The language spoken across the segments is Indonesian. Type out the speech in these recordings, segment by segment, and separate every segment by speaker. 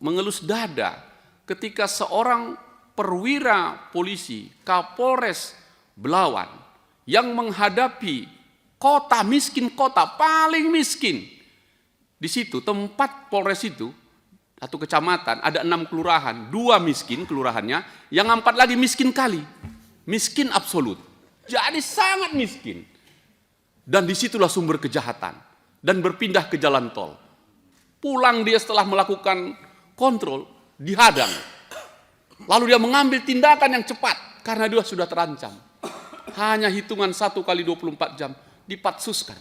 Speaker 1: mengelus dada ketika seorang perwira polisi, Kapolres Belawan, yang menghadapi kota miskin, kota paling miskin. Di situ tempat Polres itu, satu kecamatan, ada 6 kelurahan, 2 miskin kelurahannya, yang 4 lagi miskin kali. Miskin absolut. Jadi sangat miskin. Dan disitulah sumber kejahatan. Dan berpindah ke jalan tol. Pulang dia setelah melakukan kontrol, dihadang. Lalu dia mengambil tindakan yang cepat, karena dia sudah terancam. Hanya hitungan 1 kali 24 jam, dipatsuskan.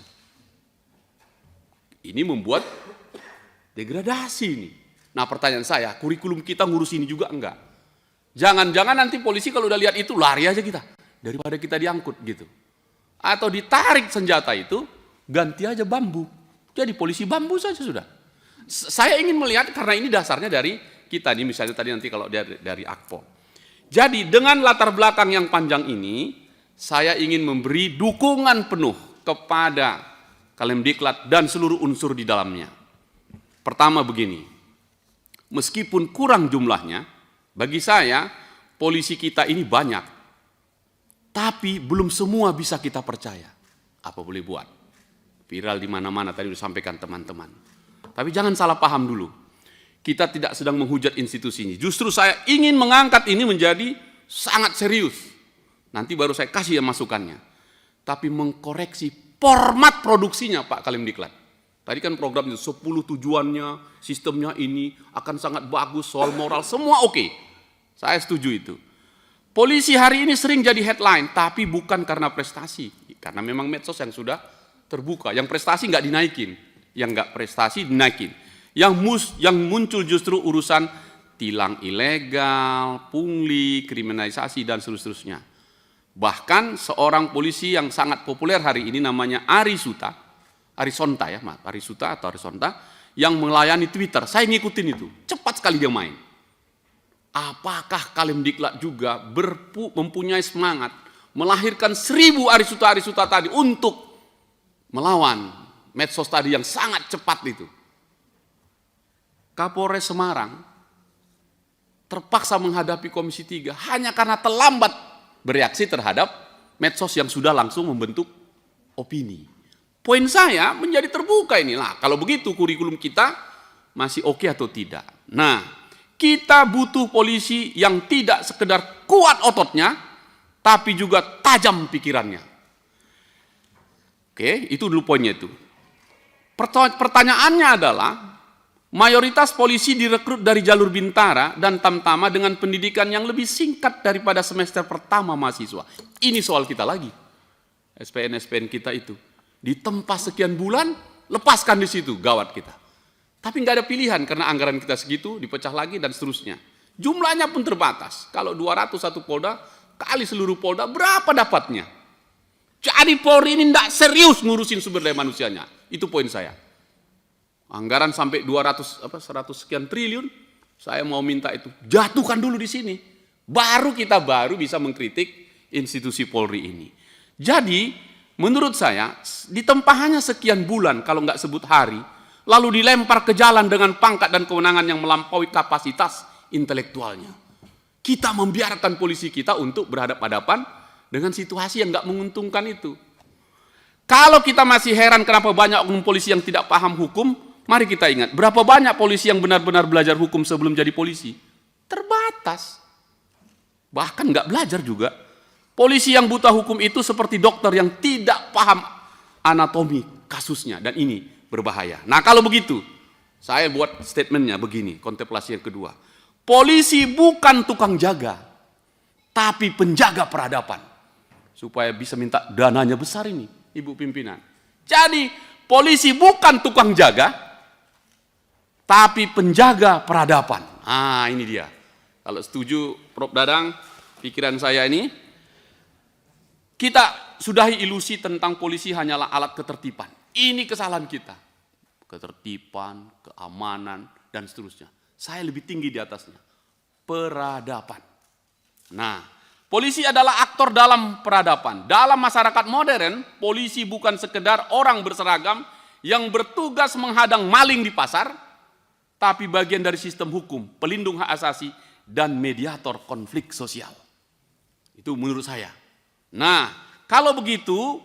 Speaker 1: Ini membuat degradasi ini. Nah pertanyaan saya, kurikulum kita ngurus ini juga enggak? Jangan-jangan nanti polisi kalau udah lihat itu, lari aja kita. Daripada kita diangkut gitu. Atau ditarik senjata itu, ganti aja bambu. Jadi polisi bambu saja sudah. Saya ingin melihat, karena ini dasarnya dari kita nih, misalnya tadi nanti kalau dari Akpol. Jadi dengan latar belakang yang panjang ini, saya ingin memberi dukungan penuh kepada Kalemdiklat dan seluruh unsur di dalamnya. Pertama begini, meskipun kurang jumlahnya, bagi saya polisi kita ini banyak, tapi belum semua bisa kita percaya. Apa boleh buat? Viral di mana-mana tadi disampaikan teman-teman. Tapi jangan salah paham dulu. Kita tidak sedang menghujat institusi ini. Justru saya ingin mengangkat ini menjadi sangat serius. Nanti baru saya kasih masukannya. Tapi mengkoreksi format produksinya Pak Kalemdiklat. Tadi kan program itu 10 tujuannya, sistemnya ini akan sangat bagus, soal moral, semua oke. Saya setuju itu. Polisi hari ini sering jadi headline, tapi bukan karena prestasi. Karena memang medsos yang sudah terbuka. Yang prestasi nggak dinaikin. Yang nggak prestasi dinaikin. Yang muncul justru urusan tilang ilegal, pungli, kriminalisasi, dan seterusnya. Bahkan seorang polisi yang sangat populer hari ini namanya Arisonta, yang melayani Twitter. Saya ngikutin itu, cepat sekali dia main. Apakah Kalemdiklat juga mempunyai semangat melahirkan 1000 Arisonta tadi untuk melawan medsos tadi yang sangat cepat itu? Kapolres Semarang terpaksa menghadapi Komisi 3 hanya karena terlambat bereaksi terhadap medsos yang sudah langsung membentuk opini. Poin saya menjadi terbuka inilah. Kalau begitu kurikulum kita masih oke atau tidak. Nah, kita butuh polisi yang tidak sekedar kuat ototnya, tapi juga tajam pikirannya. Oke, itu dulu poinnya itu. Pertanyaannya adalah, mayoritas polisi direkrut dari jalur Bintara dan Tamtama dengan pendidikan yang lebih singkat daripada semester pertama mahasiswa. Ini soal kita lagi. SPN kita itu. Ditempa sekian bulan, lepaskan di situ, gawat kita. Tapi nggak ada pilihan karena anggaran kita segitu, dipecah lagi dan seterusnya. Jumlahnya pun terbatas. Kalau 201 Polda, kali seluruh Polda, berapa dapatnya? Jadi Polri ini tidak serius ngurusin sumber daya manusianya. Itu poin saya. Anggaran sampai 100 sekian triliun, saya mau minta itu jatuhkan dulu di sini. Kita baru bisa mengkritik institusi Polri ini. Jadi, menurut saya, ditempa hanya sekian bulan kalau nggak sebut hari, lalu dilempar ke jalan dengan pangkat dan kewenangan yang melampaui kapasitas intelektualnya. Kita membiarkan polisi kita untuk berhadapan-hadapan dengan situasi yang nggak menguntungkan itu. Kalau kita masih heran kenapa banyak oknum polisi yang tidak paham hukum, mari kita ingat, berapa banyak polisi yang benar-benar belajar hukum sebelum jadi polisi? Terbatas. Bahkan nggak belajar juga. Polisi yang buta hukum itu seperti dokter yang tidak paham anatomi kasusnya. Dan ini berbahaya. Nah kalau begitu, saya buat statementnya begini, kontemplasi yang kedua. Polisi bukan tukang jaga, tapi penjaga peradaban. Supaya bisa minta dananya besar ini, Ibu Pimpinan. Jadi, polisi bukan tukang jaga, tapi penjaga peradaban. Ah, ini dia. Kalau setuju Prof. Dadang, pikiran saya ini, kita sudahi ilusi tentang polisi hanyalah alat ketertiban. Ini kesalahan kita. Ketertiban, keamanan, dan seterusnya. Saya lebih tinggi di atasnya. Peradaban. Nah, polisi adalah aktor dalam peradaban. Dalam masyarakat modern, polisi bukan sekedar orang berseragam yang bertugas menghadang maling di pasar, tapi bagian dari sistem hukum, pelindung hak asasi, dan mediator konflik sosial. Itu menurut saya. Nah, kalau begitu,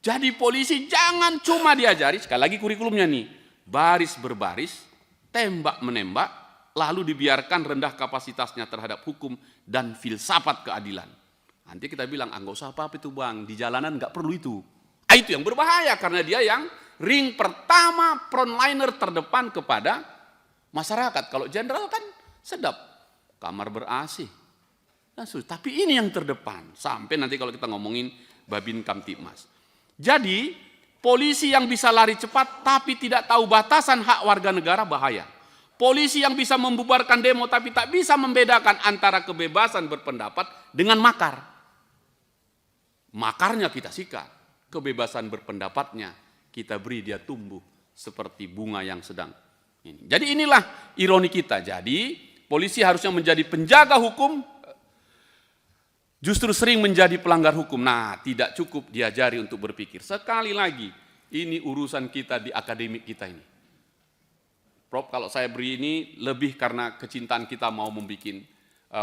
Speaker 1: jadi polisi jangan cuma diajari, sekali lagi kurikulumnya nih, baris berbaris, tembak menembak, lalu dibiarkan rendah kapasitasnya terhadap hukum dan filsafat keadilan. Nanti kita bilang, nggak usah apa-apa itu bang, di jalanan nggak perlu itu. Itu yang berbahaya, karena dia yang ring pertama, frontliner terdepan kepada masyarakat. Kalau jenderal kan sedap, kamar ber-AC. Nah, tapi ini yang terdepan, sampai nanti kalau kita ngomongin Babin Kamtibmas. Jadi, polisi yang bisa lari cepat tapi tidak tahu batasan hak warga negara bahaya. Polisi yang bisa membubarkan demo tapi tak bisa membedakan antara kebebasan berpendapat dengan makar. Makarnya kita sikat, kebebasan berpendapatnya kita beri dia tumbuh seperti bunga yang sedang ini. Jadi inilah ironi kita. Jadi polisi harusnya menjadi penjaga hukum, justru sering menjadi pelanggar hukum. Nah, tidak cukup diajari untuk berpikir. Sekali lagi, ini urusan kita di akademik kita ini. Prof, kalau saya beri ini lebih karena kecintaan kita mau membuat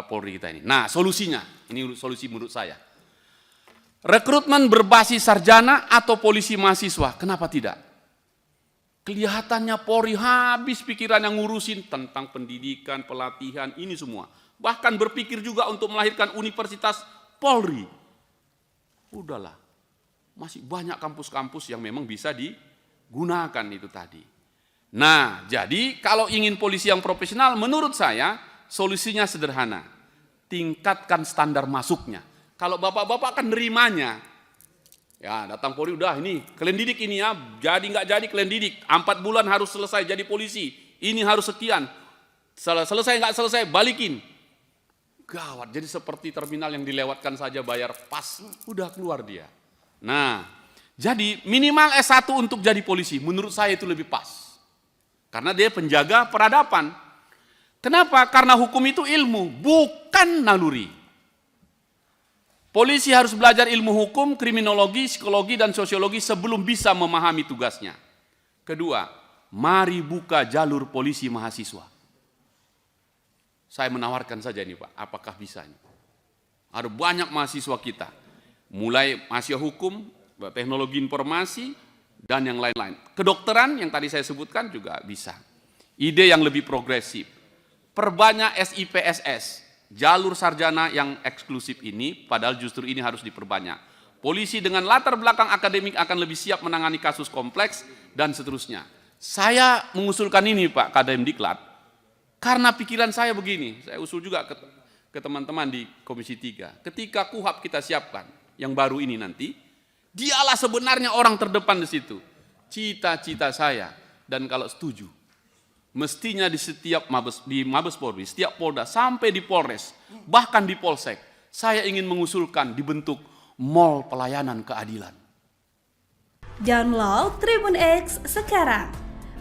Speaker 1: Polri kita ini. Nah, solusinya, ini solusi menurut saya. Rekrutmen berbasis sarjana atau polisi mahasiswa, kenapa tidak? Kelihatannya Polri habis pikiran yang ngurusin tentang pendidikan, pelatihan, ini semua. Bahkan berpikir juga untuk melahirkan Universitas Polri. Udahlah, masih banyak kampus-kampus yang memang bisa digunakan itu tadi. Nah, jadi kalau ingin polisi yang profesional, menurut saya solusinya sederhana. Tingkatkan standar masuknya. Kalau bapak-bapak kan nerimanya. Ya, datang Polri, udah ini, kalian didik ini ya, jadi nggak jadi kalian didik. 4 bulan harus selesai jadi polisi. Ini harus sekian. Selesai nggak selesai, balikin. Gawat, jadi seperti terminal yang dilewatkan saja bayar pas, udah keluar dia. Nah, jadi minimal S1 untuk jadi polisi, menurut saya itu lebih pas. Karena dia penjaga peradaban. Kenapa? Karena hukum itu ilmu, bukan naluri. Polisi harus belajar ilmu hukum, kriminologi, psikologi, dan sosiologi sebelum bisa memahami tugasnya. Kedua, mari buka jalur polisi mahasiswa. Saya menawarkan saja ini Pak, apakah bisa ini? Ada banyak mahasiswa kita, mulai mahasiswa hukum, teknologi informasi, dan yang lain-lain. Kedokteran yang tadi saya sebutkan juga bisa. Ide yang lebih progresif. Perbanyak SIPSS, jalur sarjana yang eksklusif ini, padahal justru ini harus diperbanyak. Polisi dengan latar belakang akademik akan lebih siap menangani kasus kompleks, dan seterusnya. Saya mengusulkan ini Pak Kademdiklat, karena pikiran saya begini, saya usul juga ke teman-teman di Komisi 3. Ketika KUHAP kita siapkan, yang baru ini nanti, dialah sebenarnya orang terdepan di situ. Cita-cita saya, dan kalau setuju, mestinya di setiap Mabes Polri, setiap Polda, sampai di Polres, bahkan di Polsek, saya ingin mengusulkan dibentuk Mall Pelayanan Keadilan.
Speaker 2: Download Tribun X sekarang,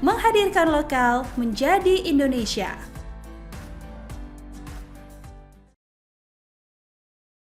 Speaker 2: menghadirkan lokal menjadi Indonesia.